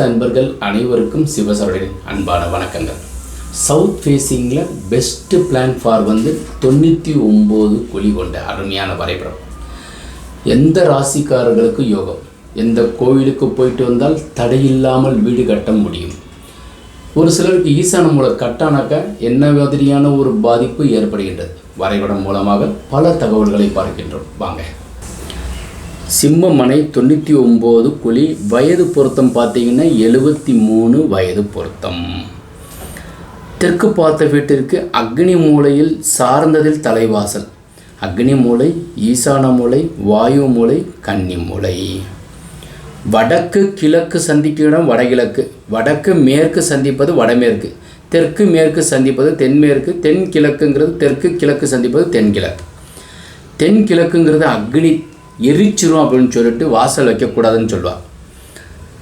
அன்பர்கள் அனைவருக்கும் சிவசரணின் அன்பான வணக்கங்கள். சவுத் ஃபேஸிங்கில் பெஸ்ட்டு பிளான் ஃபார் 99 குழி கொண்ட அருமையான வரைபடம். எந்த ராசிக்காரர்களுக்கு யோகம், எந்த கோவிலுக்கு போயிட்டு வந்தால் தடையில்லாமல் வீடு கட்ட முடியும். ஒரு சிலருக்கு ஈசான மூலம் கட்டானாக்க என்ன மாதிரியான ஒரு பாதிப்பு ஏற்படுகின்றது. வரைபடம் மூலமாக பல தகவல்களை பார்க்கின்றோம். வாங்க. சிம்மமனை 99 குழி. வயது பொருத்தம் பார்த்தீங்கன்னா 73 வயது பொருத்தம். தெற்கு பார்த்த வீட்டிற்கு அக்னி மூலையில் சார்ந்ததில் தலைவாசல். அக்னி மூலை, ஈசான மூலை, வாயு மூலை, கன்னி மூலை. வடக்கு கிழக்கு சந்திக்கும் இடம் வடகிழக்கு. வடக்கு மேற்கு சந்திப்பது வடமேற்கு. தெற்கு மேற்கு சந்திப்பது தென்மேற்கு. தென்கிழக்குங்கிறது தெற்கு, கிழக்கு சந்திப்பது தென்கிழக்கு. தென்கிழக்குங்கிறது அக்னி எரிச்சிரும் அப்படின்னு சொல்லிட்டு வாசல் வைக்கக்கூடாதுன்னு சொல்லுவாள்.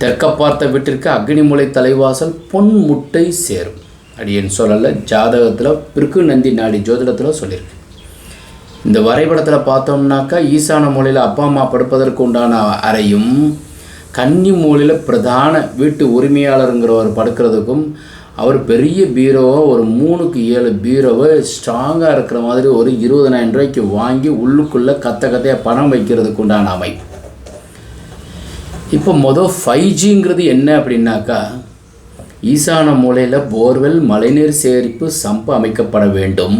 தெற்க பார்த்த வீட்டிற்கு அக்னி மூலை தலைவாசல் பொன் முட்டை சேரும் அப்படின்னு சொல்லலை. ஜாதகத்தில் பிற்கு நந்தி நாடி ஜோதிடத்தில் சொல்லியிருக்கு. இந்த வரைபடத்தில் பார்த்தோம்னாக்கா ஈசான மூலையில் அப்பா அம்மா படுப்பதற்கு உண்டான அறையும், கன்னி மூலையில் பிரதான வீட்டு உரிமையாளருங்கிறவர் படுக்கிறதுக்கும், அவர் பெரிய பீரோவை ஒரு 3க்கு 7 பீரோவை ஸ்ட்ராங்காக இருக்கிற மாதிரி ஒரு 20,000 ரூபாய்க்கு வாங்கி உள்ளுக்குள்ளே கத்தையாக பணம் வைக்கிறதுக்கு உண்டான அமைப்பு. இப்போ மொதல் 5Gங்கிறது என்ன அப்படின்னாக்கா, ஈசான மூலையில் போர்வெல், மழைநீர் சேகரிப்பு சம்பு அமைக்கப்பட வேண்டும்.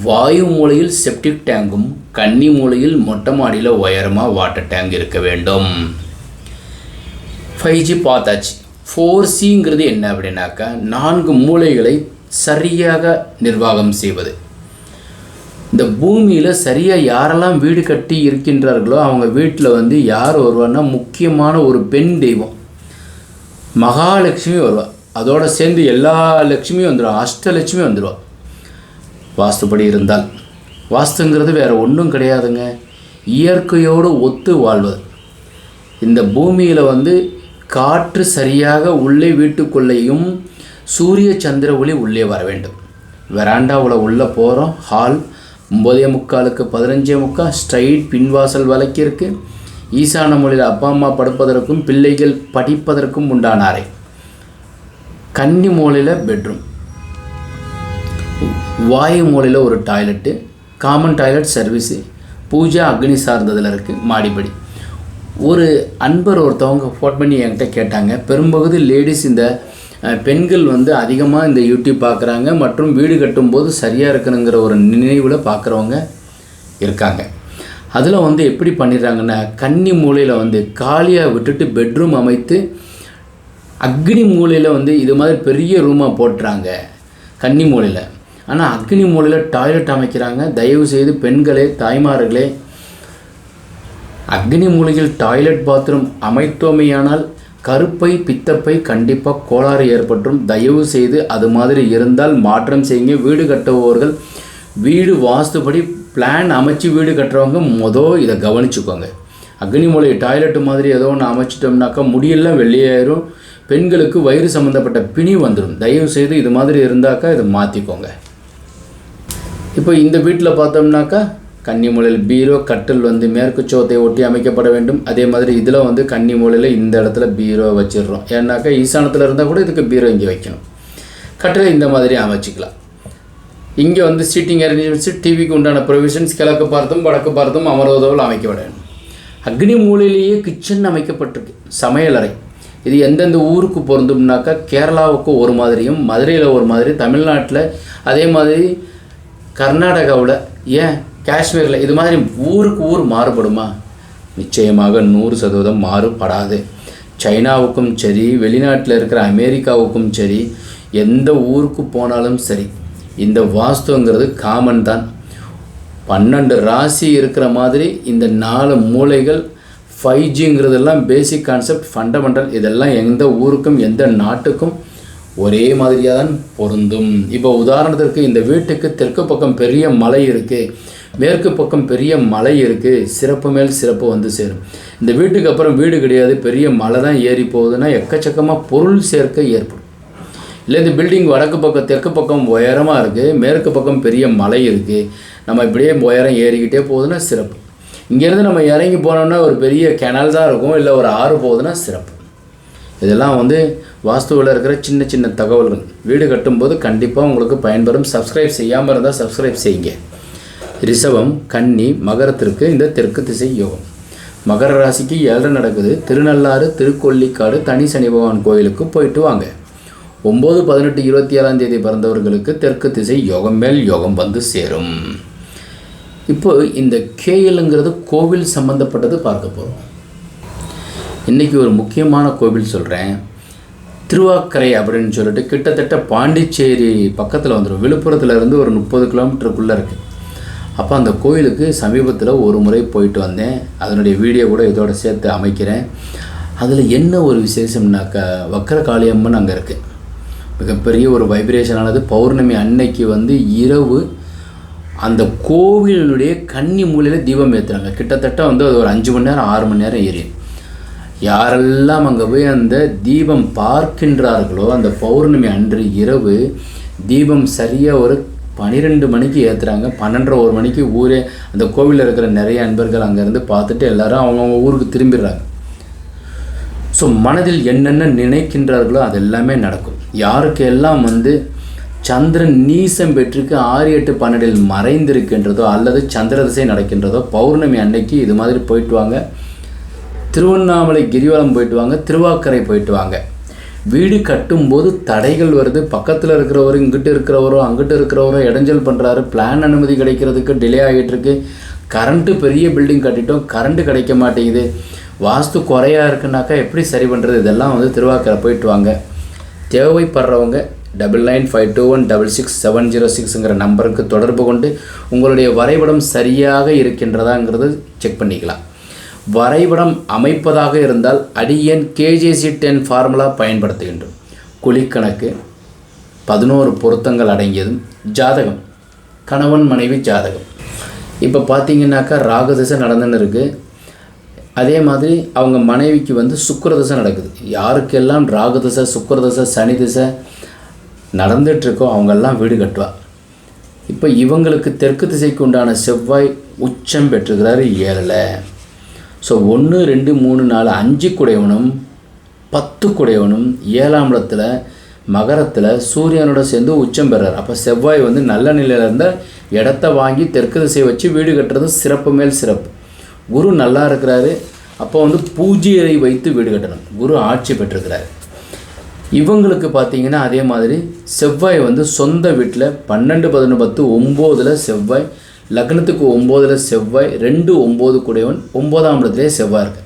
வாயு மூலையில் செப்டிக் டேங்கும், கன்னி மூலையில் மொட்டை மாடியில் உயரமாக வாட்டர் டேங்க் இருக்க வேண்டும். 5G பார்த்தாச்சு. 4Cங்கிறது என்ன அப்படின்னாக்கா, 4 மூலைகளை சரியாக நிர்வாகம் செய்வது. இந்த பூமியில் சரியாக யாரெல்லாம் வீடு கட்டி இருக்கின்றார்களோ அவங்க வீட்டில் யார் வருவான்னா முக்கியமான ஒரு பெண் தெய்வம் மகாலட்சுமி வருவாள். அதோடு சேர்ந்து எல்லா லட்சுமியும் வந்துடுவாள், அஷ்டலட்சுமி வந்துடுவாள் வாஸ்துப்படி இருந்தால். வாஸ்துங்கிறது வேறு ஒன்றும் கிடையாதுங்க, இயற்கையோடு ஒத்து வாழ்வது. இந்த பூமியில் காற்று சரியாக உள்ளே வீட்டுக்குள்ளேயும் சூரிய சந்திர ஒளி உள்ளே வர வேண்டும். வெராண்டாவில் உள்ளே போகிறோம். ஹால் 9:45க்கு 15:45 ஸ்ட்ரைட் பின்வாசல் வழக்கி இருக்குது. ஈசான மூலையில் அப்பா அம்மா படுப்பதற்கும் பிள்ளைகள் படிப்பதற்கும் உண்டான அறை. கன்னி மூலையில் பெட்ரூம். வாயு மூலையில் ஒரு டாய்லெட்டு, காமன் டாய்லெட் சர்வீஸு, பூஜை அக்னி சார்ந்ததில் இருக்குது. மாடிப்படி. ஒரு அன்பர் ஒருத்தவங்க ஃபோன் பண்ணி என்கிட்ட கேட்டாங்க, பெரும்பகுதி லேடிஸ் இந்த பெண்கள் அதிகமாக இந்த யூடியூப் பார்க்குறாங்க மற்றும் வீடு கட்டும்போது சரியாக இருக்கணுங்கிற ஒரு நினைவில் பார்க்குறவங்க இருக்காங்க. அதில் எப்படி பண்ணிடுறாங்கன்னா, கன்னி மூலையில் காலியாக விட்டுட்டு பெட்ரூம் அமைத்து அக்னி மூலையில் இது மாதிரி பெரிய ரூமாக போட்டுறாங்க கன்னி மூலையில். ஆனால் அக்னி மூலையில் டாய்லெட் அமைக்கிறாங்க. தயவு செய்து பெண்களே, தாய்மார்களே, அக்னி மூலையில் டாய்லெட் பாத்ரூம் அமைத்தோமையானால் கருப்பை பித்தப்பை கண்டிப்பாக கோளாறு ஏற்பட்டும். தயவு செய்து அது மாதிரி இருந்தால் மாற்றம் செய்யுங்க. வீடு கட்டுபவர்கள், வீடு வாஸ்துபடி பிளான் அமைச்சு வீடு கட்டுறவங்க இதை கவனிச்சுக்கோங்க. அக்னி மூலை டாய்லெட்டு மாதிரி ஏதோ ஒன்று அமைச்சிட்டோம்னாக்கா முடியெல்லாம் வெளியேறும். பெண்களுக்கு வயிறு சம்மந்தப்பட்ட பிணி வந்துடும். தயவு செய்து இது மாதிரி இருந்தாக்கா இதை மாற்றிக்கோங்க. இப்போ இந்த வீட்டில் பார்த்தோம்னாக்கா கன்னி மூலையில் பீரோ, கட்டில் மேற்கு சோத்தை ஒட்டி அமைக்கப்பட வேண்டும். அதே மாதிரி இதில் கன்னி மூலையில் இந்த இடத்துல பீரோ வச்சிடுறோம். ஏன்னாக்கா ஈசானத்தில் இருந்தால் கூட இதுக்கு பீரோ இங்கே வைக்கணும். கட்டில் இந்த மாதிரி அமைச்சிக்கலாம். இங்கே சீட்டிங் அரேஞ்ச்மெண்ட்ஸு, டிவிக்கு உண்டான ப்ரொவிஷன்ஸ் கிழக்கு பார்த்தும் வடக்கு பார்த்தும் அமர்வதோடு அமைக்கப்பட வேண்டும். அக்னி மூலையிலேயே கிச்சன் அமைக்கப்பட்டிருக்கு, சமையலறை. இது எந்தெந்த ஊருக்கு பொருந்தும்னாக்கா, கேரளாவுக்கு ஒரு மாதிரியும், மதுரையில் ஒரு மாதிரி, தமிழ்நாட்டில் அதே மாதிரி, கர்நாடகாவில், ஏன் காஷ்மீரில், இது மாதிரி ஊருக்கு ஊர் மாறுபடுமா? நிச்சயமாக 100% மாறுபடாது. சைனாவுக்கும் சரி, வெளிநாட்டில் இருக்கிற அமெரிக்காவுக்கும் சரி, எந்த ஊருக்கு போனாலும் சரி, இந்த வாஸ்துங்கிறது காமன் தான். 12 ராசி இருக்கிற மாதிரி இந்த 4 மூலைகள் 5Gங்கிறதெல்லாம் பேசிக் கான்செப்ட், ஃபண்டமெண்டல். இதெல்லாம் எந்த ஊருக்கும் எந்த நாட்டுக்கும் ஒரே மாதிரியாக தான் பொருந்தும். இப்போ உதாரணத்திற்கு இந்த வீட்டுக்கு தெற்கு பக்கம் பெரிய மலை இருக்குது, மேற்கு பக்கம் பெரிய மலை இருக்குது, சிறப்பு மேல் சிறப்பு சேரும். இந்த வீட்டுக்கு அப்புறம் வீடு கிடையாது, பெரிய மலை தான் ஏறி போகுதுன்னா எக்கச்சக்கமாக பொருள் சேர்க்கை ஏற்படும். இல்லை இந்த பில்டிங் வடக்கு பக்கம் தெற்கு பக்கம் உயரமாக இருக்குது, மேற்கு பக்கம் பெரிய மலை இருக்குது, நம்ம இப்படியே உயரம் ஏறிக்கிட்டே போகுதுன்னா சிறப்பு. இங்கேருந்து நம்ம இறங்கி போனோம்னா ஒரு பெரிய கிணல் தான் இருக்கும், இல்லை ஒரு ஆறு போகுதுன்னா சிறப்பு. இதெல்லாம் வந்து வாஸ்துவில் இருக்கிற சின்ன சின்ன தகவல்கள். வீடு கட்டும்போது கண்டிப்பாக உங்களுக்கு பயன்பெறும். சப்ஸ்கிரைப் செய்யாமல் இருந்தால் சப்ஸ்கிரைப் செய்யுங்க. ரிஷபம், கன்னி, மகரத்திற்கு இந்த தெற்கு திசை யோகம். மகர ராசிக்கு 7 நடக்குது. திருநள்ளாறு, திருக்கொல்லிக்காடு, தனி சனி பகவான் கோயிலுக்கு போயிட்டு வாங்க. 9, 18, 27ஆம் தேதி பிறந்தவர்களுக்கு தெற்கு திசை யோகம் மேல் யோகம் வந்து சேரும். இப்போ இந்த கேஎல்ங்கிறது கோவில் சம்மந்தப்பட்டது பார்க்க போகிறோம். இன்றைக்கி ஒரு முக்கியமான கோவில் சொல்கிறேன். திருவாக்கரை அப்படின்னு சொல்லிட்டு கிட்டத்தட்ட பாண்டிச்சேரி பக்கத்தில் வந்துடும். விழுப்புரத்துலேருந்து ஒரு 30 கிலோமீட்டருக்குள்ளே இருக்குது. அப்போ அந்த கோயிலுக்கு சமீபத்தில் ஒரு முறை போயிட்டு வந்தேன். அதனுடைய வீடியோ கூட இதோட சேர்த்து அமைக்கிறேன். அதில் என்ன ஒரு விசேஷம்னாக்கா, வக்கர காளியம்மன் அங்கே இருக்குது. மிகப்பெரிய ஒரு வைப்ரேஷனானது. பௌர்ணமி அன்னைக்கு வந்து இரவு அந்த கோவிலினுடைய கன்னி மூலையில் தீபம் ஏற்றுறாங்க. கிட்டத்தட்ட வந்து அது ஒரு 5 மணி நேரம் 6 மணி நேரம் எரியும். யாரெல்லாம் அங்கே போய் அந்த தீபம் பார்க்கின்றார்களோ, அந்த பௌர்ணமி அன்று இரவு தீபம் சரியாக ஒரு 12 மணிக்கு ஏற்றுறாங்க. 12:30 1 மணிக்கு ஊரே, அந்த கோவிலில் இருக்கிற நிறைய அன்பர்கள் அங்கேருந்து பார்த்துட்டு எல்லாரும் அவங்கவுங்க ஊருக்கு திரும்பிடுறாங்க. ஸோ மனதில் என்னென்ன நினைக்கின்றார்களோ அது எல்லாமே நடக்கும். யாருக்கு எல்லாம் வந்து சந்திரன் நீசம் பெற்றுக்கு 6, 8, 12 மறைந்திருக்கின்றதோ அல்லது சந்திர திசை நடக்கின்றதோ, பௌர்ணமி அன்னைக்கு இது மாதிரி போயிட்டு வாங்க. திருவண்ணாமலை கிரிவலம் போயிட்டு வாங்க, திருவாக்கரை போயிட்டு வாங்க. வீடு கட்டும்போது தடைகள் வருது. பக்கத்தில் இருக்கிறவரும் இங்கிட்டு இருக்கிறவரோ அங்கிட்டு இருக்கிறவரோ இடைஞ்சல் பண்ணுறாரு. பிளான் அனுமதி கிடைக்கிறதுக்கு டிலே ஆகிட்டுருக்கு. கரண்ட்டு, பெரிய பில்டிங் கட்டிட்டோம், கரண்ட்டு கிடைக்க மாட்டேங்குது. வாஸ்து குறையாக இருக்குனாக்கா எப்படி சரி பண்ணுறது? இதெல்லாம் வந்து திருவாக்கரை போயிட்டு வாங்க. தேவைப்படுறவங்க 9952166706ங்கிற நம்பருக்கு தொடர்பு கொண்டு உங்களுடைய வரைபடம் சரியாக இருக்கின்றதாங்கிறது செக் பண்ணிக்கலாம். வரைபடம் அமைப்பதாக இருந்தால் அடியன் KJC10 ஃபார்முலா பயன்படுத்துகின்றோம். குழிக்கணக்கு, 11 பொருத்தங்கள் அடங்கியதும் ஜாதகம், கணவன் மனைவி ஜாதகம். இப்போ பார்த்தீங்கன்னாக்கா ராகுதிசை நடந்துன்னு இருக்குது. அதே மாதிரி அவங்க மனைவிக்கு வந்து சுக்கிரதிசை நடக்குது. யாருக்கெல்லாம் ராகுதிசை, சுக்கிரதிசை, சனி திசை நடந்துகிட்ருக்கோ அவங்கெல்லாம் வீடு கட்டுவா. இப்போ இவங்களுக்கு தெற்கு திசைக்கு உண்டான செவ்வாய் உச்சம் பெற்றுக்கிறாரு 7ல். ஸோ 1, 2, 3, 4, 5 குடையவனும் 10 குடையவனும் 7ஆம் இடத்துல மகரத்தில் சூரியனோட சேர்ந்து உச்சம் பெறார். அப்போ செவ்வாய் வந்து நல்ல நிலையில் இருந்தால் இடத்த வாங்கி தெற்கு திசை வச்சு வீடு கட்டுறது சிறப்பு மேல் சிறப்பு. குரு நல்லா இருக்கிறாரு. அப்போ வந்து பூஜ்ஜியரை வைத்து வீடு கட்டணும். குரு ஆட்சி பெற்றிருக்கிறார். இவங்களுக்கு பார்த்தீங்கன்னா அதே மாதிரி செவ்வாய் வந்து சொந்த வீட்டில் 12, 11, 10, 9ல் செவ்வாய், லக்னத்துக்கு 9ல் செவ்வாய், 2, 9 கூடையவன் 9ஆம் இடத்துலேயே செவ்வாய் இருக்கு.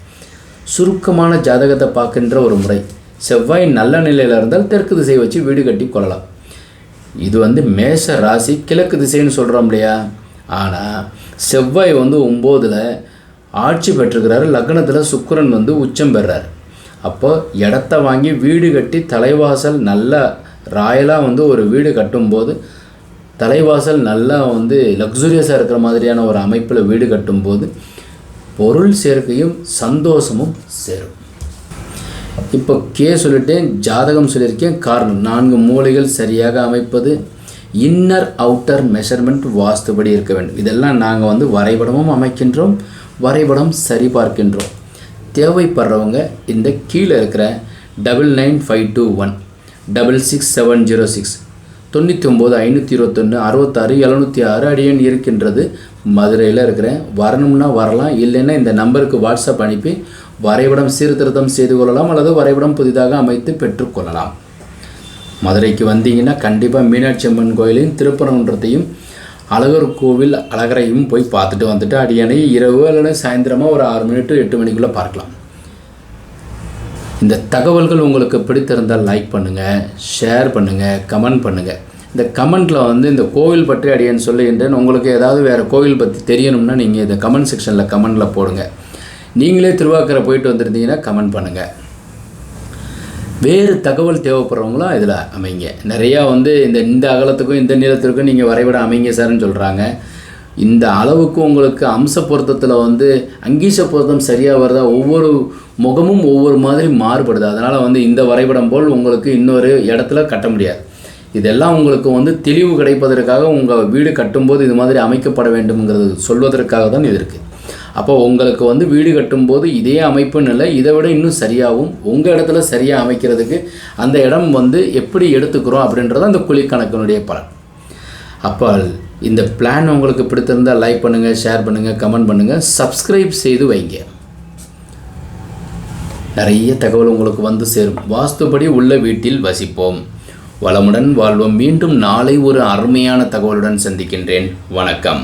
சுருக்கமான ஜாதகத்தை பார்க்கின்ற ஒரு முறை. செவ்வாய் நல்ல நிலையில் இருந்தால் தெற்கு திசை வச்சு வீடு கட்டி கொள்ளலாம். இது வந்து மேஷ ராசி கிழக்கு திசைன்னு சொல்கிறோம் இல்லையா. ஆனால் செவ்வாய் வந்து 9ல் ஆட்சி பெற்றுக்கிறாரு. லக்னத்தில் சுக்கிரன் வந்து உச்சம் பெறார். அப்போ இடத்த வாங்கி வீடு கட்டி தலைவாசல் நல்ல ராயலாக வந்து ஒரு வீடு கட்டும்போது, தலைவாசல் நல்லா வந்து லக்ஸுரியஸாக இருக்கிற மாதிரியான ஒரு அமைப்பில் வீடு கட்டும்போது பொருள் சேர்க்கையும் சந்தோஷமும் சேரும். இப்போ சொல்லிட்டேன், ஜாதகம் சொல்லியிருக்கேன். காரணம் 4 மூலைகள் சரியாக அமைப்பது, இன்னர் அவுட்டர் மெஷர்மெண்ட் வாஸ்துபடி இருக்க வேண்டும். இதெல்லாம் நாங்கள் வந்து வரைபடமும் அமைக்கின்றோம், வரைபடம் சரி பார்க்கின்றோம். தேவைப்படுறவங்க இந்த கீழே இருக்கிற 99521 66706 99 521 66 706 அடியன் இருக்கின்றது. மதுரையில் இருக்கிறேன். வரணும்னா வரலாம், இல்லைன்னா இந்த நம்பருக்கு வாட்ஸ்அப் அனுப்பி வரைபடம் சீர்திருத்தம் செய்து கொள்ளலாம் அல்லது வரைபடம் புதிதாக அமைத்து பெற்றுக்கொள்ளலாம். மதுரைக்கு வந்தீங்கன்னா கண்டிப்பாக மீனாட்சி அம்மன் கோயிலையும் திருப்பரங்குன்றத்தையும் அழகர் கோவில் அழகரையும் போய் பார்த்துட்டு வந்துட்டு அடியனை இரவு அல்லது சாயந்தரமாக ஒரு 6 மணி to 8 மணிக்குள்ளே பார்க்கலாம். இந்த தகவல்கள் உங்களுக்கு பிடித்திருந்தால் லைக் பண்ணுங்கள், ஷேர் பண்ணுங்கள், கமெண்ட் பண்ணுங்கள். இந்த கமெண்ட்டில் வந்து இந்த கோவில் பற்றி அடியேன்னு சொல்லுகின்றேன். உங்களுக்கு ஏதாவது வேறு கோவில் பற்றி தெரியணும்னா நீங்கள் இந்த கமெண்ட் செக்ஷனில் கமெண்டில் போடுங்க. நீங்களே திருவாக்கரை போயிட்டு வந்திருந்தீங்கன்னா கமெண்ட் பண்ணுங்கள். வேறு தகவல் தேவைப்படுறவங்களும் இதில் அமைங்க. நிறையா வந்து இந்த அகலத்துக்கும் இந்த நீளத்திற்கும் நீங்கள் வரைபடம் அமைங்க சார்ன்னு சொல்கிறாங்க. இந்த அளவுக்கு உங்களுக்கு அம்ச பொருத்தத்தில் வந்து அங்கீச பொருத்தம் சரியாக வருதா, ஒவ்வொரு முகமும் ஒவ்வொரு மாதிரி மாறுபடுது. அதனால் வந்து இந்த வரைபடம் போல் உங்களுக்கு இன்னொரு இடத்துல கட்ட முடியாது. இதெல்லாம் உங்களுக்கு வந்து தெளிவு கிடைப்பதற்காக உங்கள் வீடு கட்டும்போது இது மாதிரி அமைக்கப்பட வேண்டும்ங்கிறது சொல்வதற்காக தான் இது இருக்குது. அப்போ உங்களுக்கு வந்து வீடு கட்டும்போது இதே அமைப்புன்னு இல்லை, இதை விட இன்னும் சரியாகவும் உங்கள் இடத்துல சரியாக அமைக்கிறதுக்கு அந்த இடம் வந்து எப்படி எடுத்துக்கிறோம் அப்படின்றது அந்த குழிக்கணக்கினுடைய பலன். அப்போ இந்த பிளான் உங்களுக்கு பிடித்திருந்தால் லைக் பண்ணுங்கள், ஷேர் பண்ணுங்கள், கமெண்ட் பண்ணுங்கள், சப்ஸ்கிரைப் செய்து வைங்க. நிறைய தகவல் உங்களுக்கு வந்து சேரும். வாஸ்துபடி உள்ள வீட்டில் வசிப்போம், வளமுடன் வாழ்வோம். மீண்டும் நாளை ஒரு அருமையான தகவலுடன் சந்திக்கின்றேன். வணக்கம்.